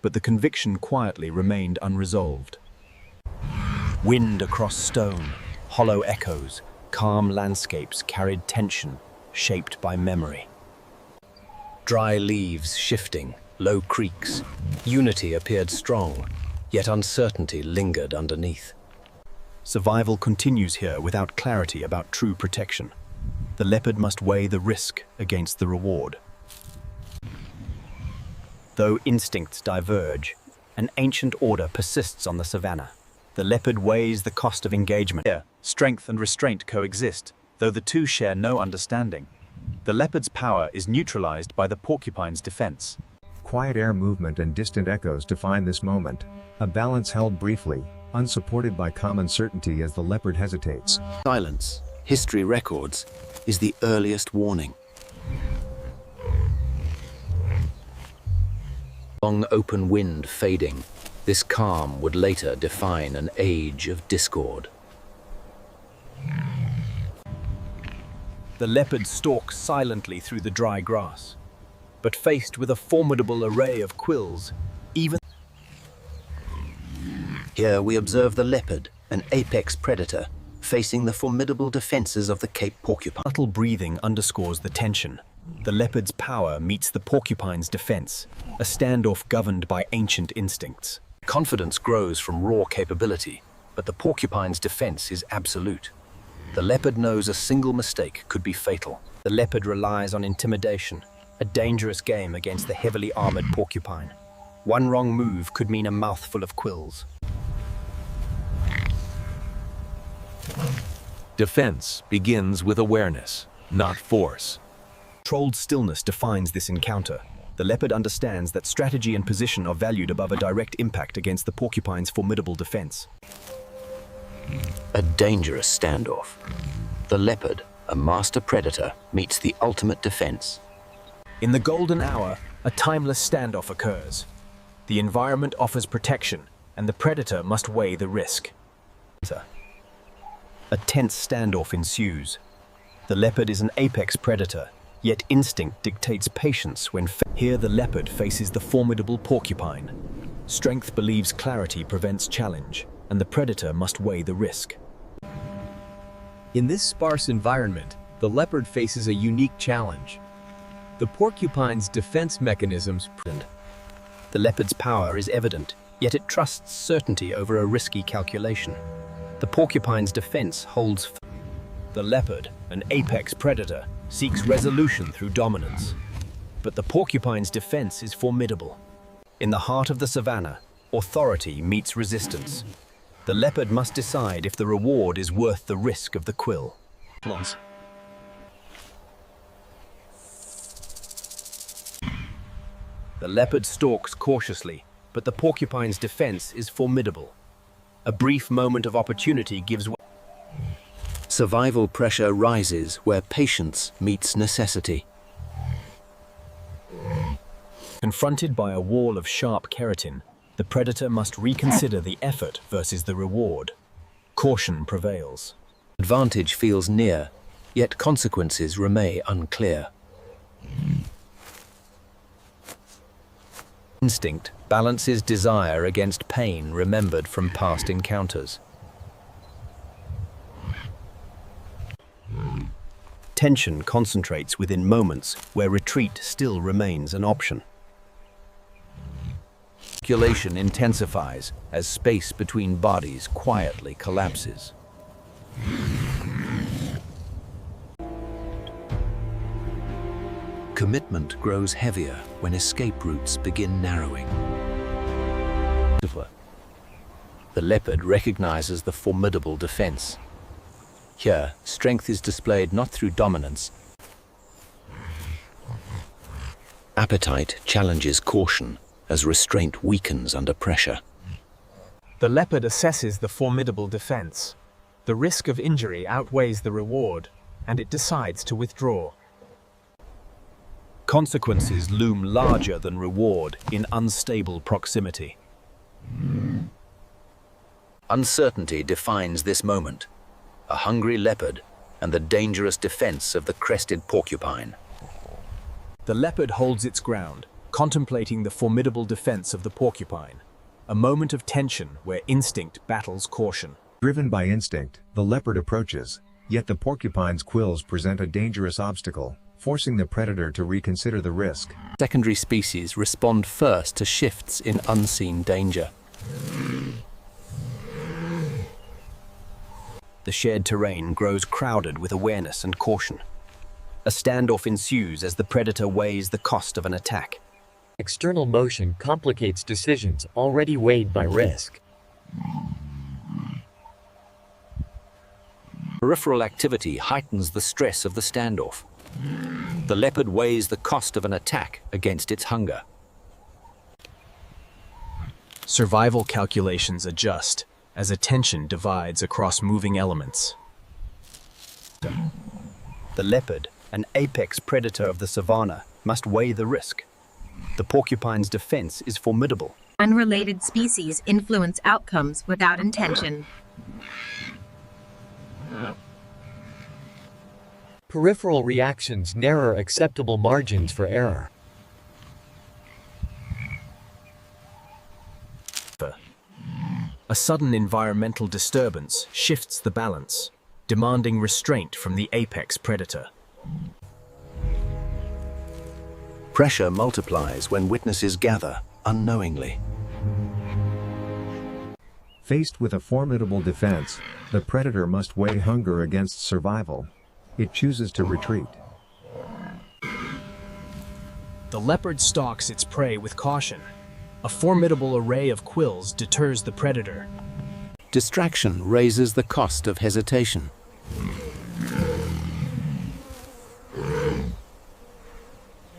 but the conviction quietly remained unresolved. Wind across stone, hollow echoes, calm landscapes carried tension, shaped by memory. Dry leaves shifting, low creaks. Unity appeared strong, yet uncertainty lingered underneath. Survival continues here without clarity about true protection. The leopard must weigh the risk against the reward. Though instincts diverge, an ancient order persists on the savannah. The leopard weighs the cost of engagement. Here, strength and restraint coexist, though the two share no understanding. The leopard's power is neutralized by the porcupine's defense. Quiet air movement and distant echoes define this moment, a balance held briefly, unsupported by common certainty as the leopard hesitates. Silence, history records, is the earliest warning. Long open wind fading, this calm would later define an age of discord. The leopard stalks silently through the dry grass, but faced with a formidable array of quills, even... Here we observe the leopard, an apex predator, facing the formidable defenses of the Cape porcupine. Subtle breathing underscores the tension. The leopard's power meets the porcupine's defense, a standoff governed by ancient instincts. Confidence grows from raw capability, but the porcupine's defense is absolute. The leopard knows a single mistake could be fatal. The leopard relies on intimidation, a dangerous game against the heavily armored porcupine. One wrong move could mean a mouthful of quills. Defense begins with awareness, not force. Controlled stillness defines this encounter. The leopard understands that strategy and position are valued above a direct impact against the porcupine's formidable defense. A dangerous standoff. The leopard, a master predator, meets the ultimate defense. In the golden hour, a timeless standoff occurs. The environment offers protection, and the predator must weigh the risk. A tense standoff ensues. The leopard is an apex predator, yet instinct dictates patience when here the leopard faces the formidable porcupine. Strength believes clarity prevents challenge, and the predator must weigh the risk. In this sparse environment, the leopard faces a unique challenge. The porcupine's defense mechanisms. The leopard's power is evident, yet it trusts certainty over a risky calculation. The porcupine's defense holds. The leopard, an apex predator, seeks resolution through dominance. But the porcupine's defense is formidable. In the heart of the savannah, authority meets resistance. The leopard must decide if the reward is worth the risk of the quill. The leopard stalks cautiously, but the porcupine's defense is formidable. A brief moment of opportunity gives way. Survival pressure rises where patience meets necessity. Confronted by a wall of sharp keratin, the predator must reconsider the effort versus the reward. Caution prevails. Advantage feels near, yet consequences remain unclear. Instinct balances desire against pain remembered from past encounters. Tension concentrates within moments where retreat still remains an option. Circulation intensifies as space between bodies quietly collapses. Commitment grows heavier when escape routes begin narrowing. The leopard recognizes the formidable defense. Here, strength is displayed not through dominance. Appetite challenges caution as restraint weakens under pressure. The leopard assesses the formidable defense. The risk of injury outweighs the reward, and it decides to withdraw. Consequences loom larger than reward in unstable proximity. Uncertainty defines this moment. A hungry leopard and the dangerous defense of the crested porcupine. The leopard holds its ground, contemplating the formidable defense of the porcupine, a moment of tension where instinct battles caution. Driven by instinct, the leopard approaches, yet the porcupine's quills present a dangerous obstacle, forcing the predator to reconsider the risk. Secondary species respond first to shifts in unseen danger. The shared terrain grows crowded with awareness and caution. A standoff ensues as the predator weighs the cost of an attack. External motion complicates decisions already weighed by risk. Peripheral activity heightens the stress of the standoff. The leopard weighs the cost of an attack against its hunger. Survival calculations adjust as attention divides across moving elements. The leopard, an apex predator of the savannah, must weigh the risk. The porcupine's defense is formidable. Unrelated species influence outcomes without intention. Peripheral reactions narrow acceptable margins for error. A sudden environmental disturbance shifts the balance, demanding restraint from the apex predator. Pressure multiplies when witnesses gather unknowingly. Faced with a formidable defense, the predator must weigh hunger against survival. It chooses to retreat. The leopard stalks its prey with caution. A formidable array of quills deters the predator. Distraction raises the cost of hesitation.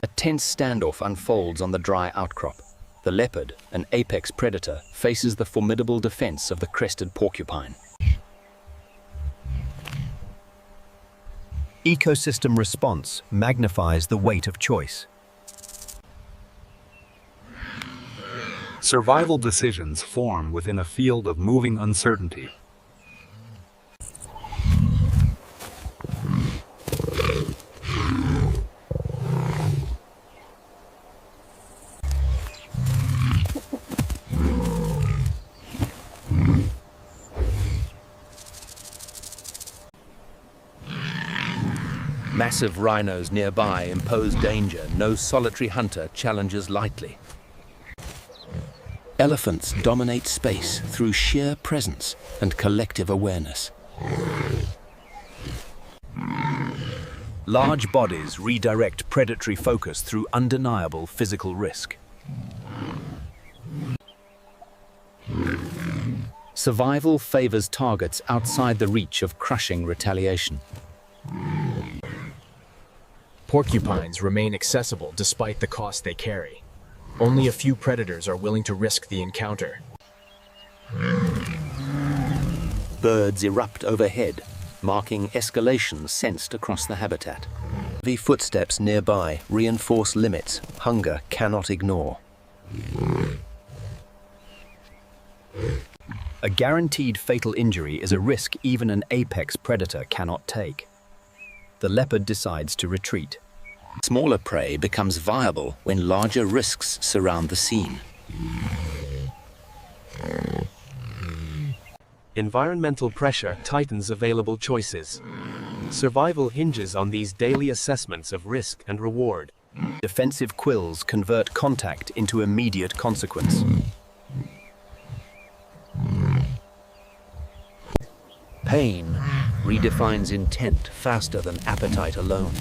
A tense standoff unfolds on the dry outcrop. The leopard, an apex predator, faces the formidable defense of the crested porcupine. Ecosystem response magnifies the weight of choice. Survival decisions form within a field of moving uncertainty. Massive rhinos nearby impose danger no solitary hunter challenges lightly. Elephants dominate space through sheer presence and collective awareness. Large bodies redirect predatory focus through undeniable physical risk. Survival favors targets outside the reach of crushing retaliation. Porcupines remain accessible despite the cost they carry. Only a few predators are willing to risk the encounter. Birds erupt overhead, marking escalation sensed across the habitat. Heavy footsteps nearby reinforce limits hunger cannot ignore. A guaranteed fatal injury is a risk even an apex predator cannot take. The leopard decides to retreat. Smaller prey becomes viable when larger risks surround the scene. Environmental pressure tightens available choices. Survival hinges on these daily assessments of risk and reward. Defensive quills convert contact into immediate consequence. Pain redefines intent faster than appetite alone.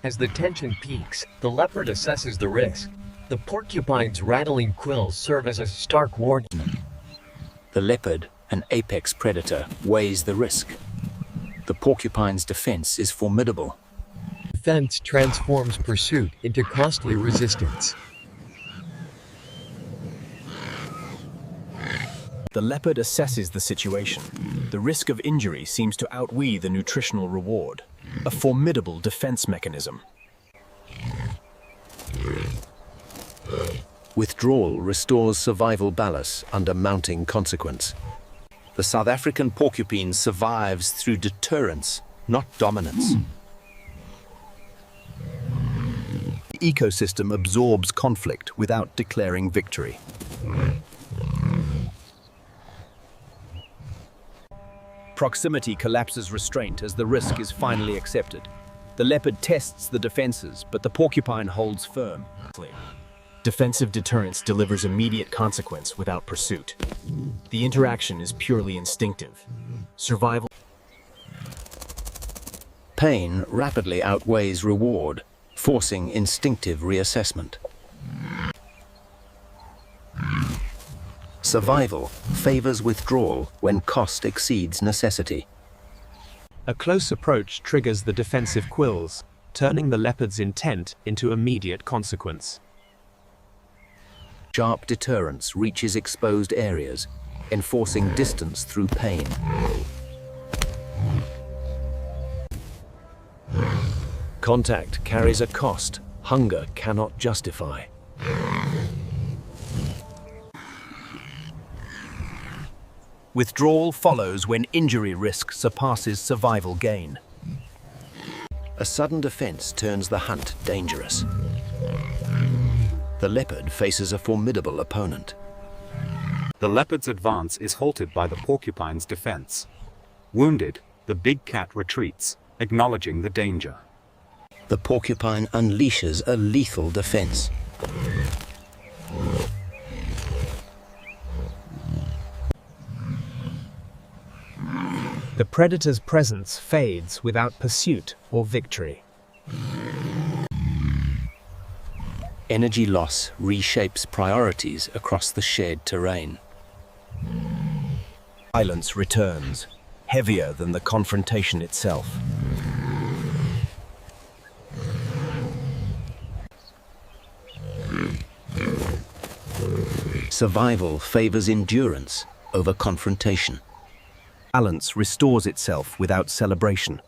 As the tension peaks, the leopard assesses the risk. The porcupine's rattling quills serve as a stark warning. The leopard, an apex predator, weighs the risk. The porcupine's defense is formidable. Defense transforms pursuit into costly resistance. The leopard assesses the situation. The risk of injury seems to outweigh the nutritional reward. A formidable defense mechanism. Withdrawal restores survival balance under mounting consequence. The South African porcupine survives through deterrence, not dominance. ecosystem absorbs conflict without declaring victory. Proximity collapses restraint as the risk is finally accepted. The leopard tests the defenses, but the porcupine holds firm. Defensive deterrence delivers immediate consequence without pursuit. The interaction is purely instinctive. Survival. Pain rapidly outweighs reward, forcing instinctive reassessment. Survival favors withdrawal when cost exceeds necessity. A close approach triggers the defensive quills, turning the leopard's intent into immediate consequence. Sharp deterrence reaches exposed areas, enforcing distance through pain. Contact carries a cost hunger cannot justify. Withdrawal follows when injury risk surpasses survival gain. A sudden defense turns the hunt dangerous. The leopard faces a formidable opponent. The leopard's advance is halted by the porcupine's defense. Wounded, the big cat retreats, acknowledging the danger. The porcupine unleashes a lethal defense. The predator's presence fades without pursuit or victory. Energy loss reshapes priorities across the shared terrain. Silence returns, heavier than the confrontation itself. Survival favors endurance over confrontation. Balance restores itself without celebration.